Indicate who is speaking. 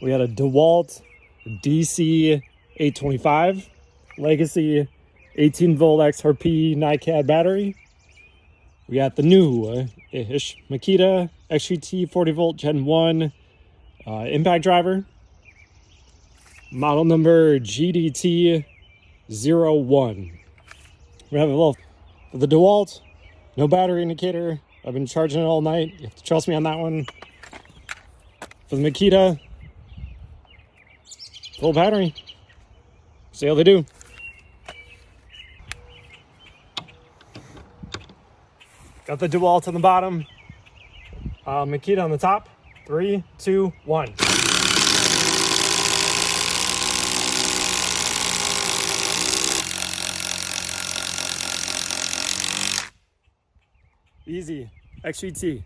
Speaker 1: We got a DeWalt DC825 Legacy 18-volt XRP NiCad battery. We got the new-ish Makita XGT 40-volt Gen 1 Impact Driver. Model number GDT 01. We have a little for the DeWalt, no battery indicator. I've been charging it all night. You have to trust me on that one. For the Makita, full battery. See how they do. Got the DeWalt on the bottom, Makita on the top. 3, 2, 1. Easy. XGT.